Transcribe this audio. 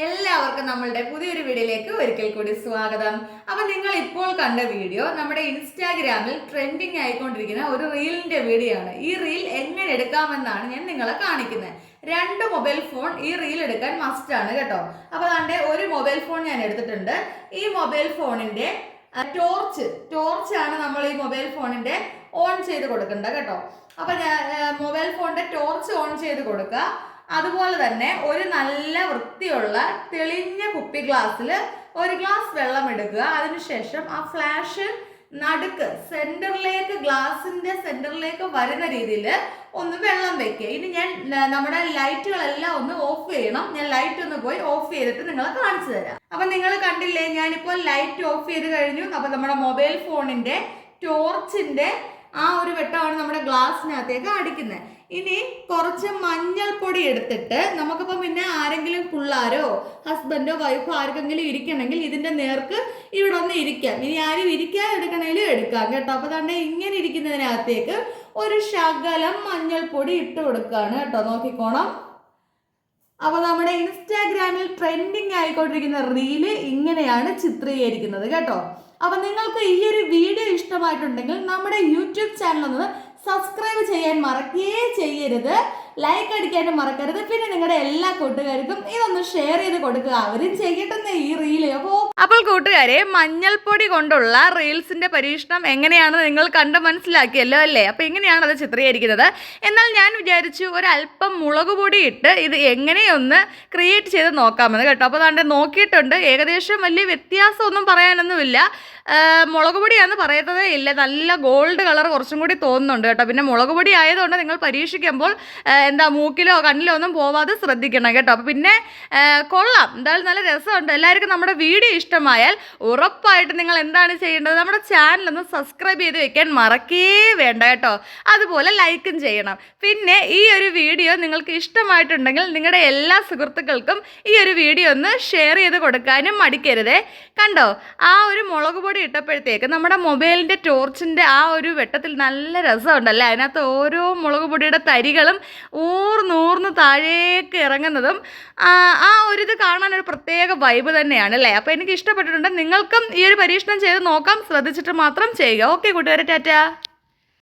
എല്ലാവർക്കും നമ്മളുടെ പുതിയൊരു വീഡിയോയിലേക്ക് ഒരിക്കൽ കൂടി സ്വാഗതം. അപ്പോൾ നിങ്ങൾ ഇപ്പോൾ കണ്ട വീഡിയോ നമ്മുടെ ഇൻസ്റ്റാഗ്രാമിൽ ട്രെൻഡിങ് ആയിക്കൊണ്ടിരിക്കുന്ന ഒരു റീലിന്റെ വീഡിയോ ആണ്. ഈ റീൽ എങ്ങനെ എടുക്കാമെന്നാണ് ഞാൻ നിങ്ങളെ കാണിക്കുന്നത്. 2 മൊബൈൽ ഫോൺ ഈ റീൽ എടുക്കാൻ മസ്റ്റ് ആണ് കേട്ടോ. അപ്പോൾ അതിന്റെ ഒരു മൊബൈൽ ഫോൺ ഞാൻ എടുത്തിട്ടുണ്ട്. ഈ മൊബൈൽ ഫോണിന്റെ ടോർച്ച് ആണ് നമ്മൾ ഈ മൊബൈൽ ഫോണിന്റെ ഓൺ ചെയ്ത് കൊടുക്കേണ്ടത് കേട്ടോ. അപ്പോൾ മൊബൈൽ ഫോണിന്റെ ടോർച്ച് ഓൺ ചെയ്ത് കൊടുക്കുക. അതുപോലെ തന്നെ ഒരു നല്ല വൃത്തിയുള്ള തെളിഞ്ഞ കുപ്പി ഗ്ലാസ്സിൽ ഒരു ഗ്ലാസ് വെള്ളം എടുക്കുക. അതിനുശേഷം ആ ഫ്ലാഷ് നടുക്ക് ഗ്ലാസിന്റെ സെന്ററിലേക്ക് വരുന്ന രീതിയിൽ ഒന്ന് വെള്ളം വെക്കുക. ഇനി ഞാൻ നമ്മുടെ ലൈറ്റുകളെല്ലാം ഒന്ന് ഓഫ് ചെയ്യണം. ഞാൻ ലൈറ്റ് ഒന്ന് പോയി ഓഫ് ചെയ്തിട്ട് നിങ്ങളെ കാണിച്ചു തരാം. അപ്പൊ നിങ്ങൾ കണ്ടില്ലേ, ഞാനിപ്പോൾ ലൈറ്റ് ഓഫ് ചെയ്ത് കഴിഞ്ഞു. അപ്പൊ നമ്മുടെ മൊബൈൽ ഫോണിന്റെ ടോർച്ചിന്റെ ആ ഒരു വെട്ടമാണ് നമ്മുടെ ഗ്ലാസ്സിനകത്തേക്ക് അടിക്കുന്നത്. ഇനി കുറച്ച് മഞ്ഞൾപ്പൊടി എടുത്തിട്ട് നമുക്കിപ്പോൾ പിന്നെ ആരെങ്കിലും പിള്ളാരോ ഹസ്ബൻഡോ വൈഫോ ആർക്കെങ്കിലും ഇരിക്കണമെങ്കിൽ ഇതിന്റെ നേർക്ക് ഇവിടെ ഒന്ന് ഇരിക്കാം. ഇനി ആരും ഇരിക്കാൻ എടുക്കണമെങ്കിലും എടുക്കാം കേട്ടോ. അപ്പോൾ തന്നെ ഇങ്ങനെ ഇരിക്കുന്നതിനകത്തേക്ക് ഒരു ശകലം മഞ്ഞൾപ്പൊടി ഇട്ട് കൊടുക്കുകയാണ് കേട്ടോ. നോക്കിക്കോണം. അപ്പോൾ നമ്മുടെ ഇൻസ്റ്റാഗ്രാമിൽ ട്രെൻഡിങ് ആയിക്കൊണ്ടിരിക്കുന്ന റീല് ഇങ്ങനെയാണ് ചിത്രീകരിക്കുന്നത് കേട്ടോ. അപ്പോൾ നിങ്ങൾക്ക് ഈ ഒരു വീഡിയോ ഇഷ്ടമായിട്ടുണ്ടെങ്കിൽ നമ്മുടെ യൂട്യൂബ് ചാനൽ ഒന്ന് സബ്സ്ക്രൈബ് ചെയ്യാൻ ചെയ്യരുത്, ലൈക്ക് അടിക്കാനും മറക്കരുത്. പിന്നെ നിങ്ങളുടെ എല്ലാ കൂട്ടുകാർക്കും ഇതൊന്ന് ഷെയർ ചെയ്ത് കൊടുക്കുക, അവരും ചെയ്യട്ടെ ഈ റീല്. അപ്പോൾ കൂട്ടുകാരെ, മഞ്ഞൾപ്പൊടി കൊണ്ടുള്ള റീൽസിന്റെ പരീക്ഷണം എങ്ങനെയാണെന്ന് നിങ്ങൾ കണ്ട് മനസ്സിലാക്കിയല്ലോ അല്ലേ? അപ്പോൾ ഇങ്ങനെയാണ് അത് ചിത്രീകരിക്കുന്നത്. എന്നാൽ ഞാൻ വിചാരിച്ചു ഒരല്പം മുളക് പൊടി ഇട്ട് ഇത് എങ്ങനെയൊന്ന് ക്രിയേറ്റ് ചെയ്ത് നോക്കാമെന്ന് കേട്ടോ. അപ്പോൾ അതുകൊണ്ട് നോക്കിയിട്ടുണ്ട്. ഏകദേശം വലിയ വ്യത്യാസമൊന്നും പറയാനൊന്നുമില്ല. മുളക് പൊടിയാണെന്ന് പറയത്തതേ ഇല്ല. നല്ല ഗോൾഡ് കളർ കുറച്ചും കൂടി തോന്നുന്നുണ്ട് കേട്ടോ. പിന്നെ മുളക് പൊടി ആയതുകൊണ്ട് നിങ്ങൾ പരീക്ഷിക്കുമ്പോൾ മൂക്കിലോ കണ്ണിലോ ഒന്നും പോവാതെ ശ്രദ്ധിക്കണം കേട്ടോ. അപ്പോൾ പിന്നെ കൊള്ളാം, എന്തായാലും നല്ല രസമുണ്ട്. എല്ലാവർക്കും നമ്മുടെ വീഡിയോ ഇഷ്ടമായാൽ ഉറപ്പായിട്ട് നിങ്ങൾ എന്താണ് ചെയ്യേണ്ടത്, നമ്മുടെ ചാനലൊന്ന് സബ്സ്ക്രൈബ് ചെയ്ത് വെക്കാൻ മറക്കേ വേണ്ട കേട്ടോ. അതുപോലെ ലൈക്കും ചെയ്യണം. പിന്നെ ഈ ഒരു വീഡിയോ നിങ്ങൾക്ക് ഇഷ്ടമായിട്ടുണ്ടെങ്കിൽ നിങ്ങളുടെ എല്ലാ സുഹൃത്തുക്കൾക്കും ഈ ഒരു വീഡിയോ ഒന്ന് ഷെയർ ചെയ്ത് കൊടുക്കാനും മടിക്കരുതേ. കണ്ടോ, ആ ഒരു മുളക് പൊടി ഇട്ടപ്പോഴത്തേക്ക് നമ്മുടെ മൊബൈലിൻ്റെ ടോർച്ചിൻ്റെ ആ ഒരു വെട്ടത്തിൽ നല്ല രസമുണ്ടല്ലേ. അതിനകത്ത് ഓരോ മുളക് പൊടിയുടെ തരികളും ഊർന്നൂർന്ന് താഴേക്ക് ഇറങ്ങുന്നതും ആ ഒരു ഇത് കാണാനൊരു പ്രത്യേക വൈബ് തന്നെയാണ് അല്ലേ. അപ്പോൾ എനിക്ക് ഇഷ്ടപ്പെട്ടിട്ടുണ്ട്. നിങ്ങൾക്കും ഈ ഒരു പരീക്ഷണം ചെയ്ത് നോക്കാം. ശ്രദ്ധിച്ചിട്ട് മാത്രം ചെയ്യുക. ഓക്കെ കൂട്ടുകാരെ, ടാറ്റാ.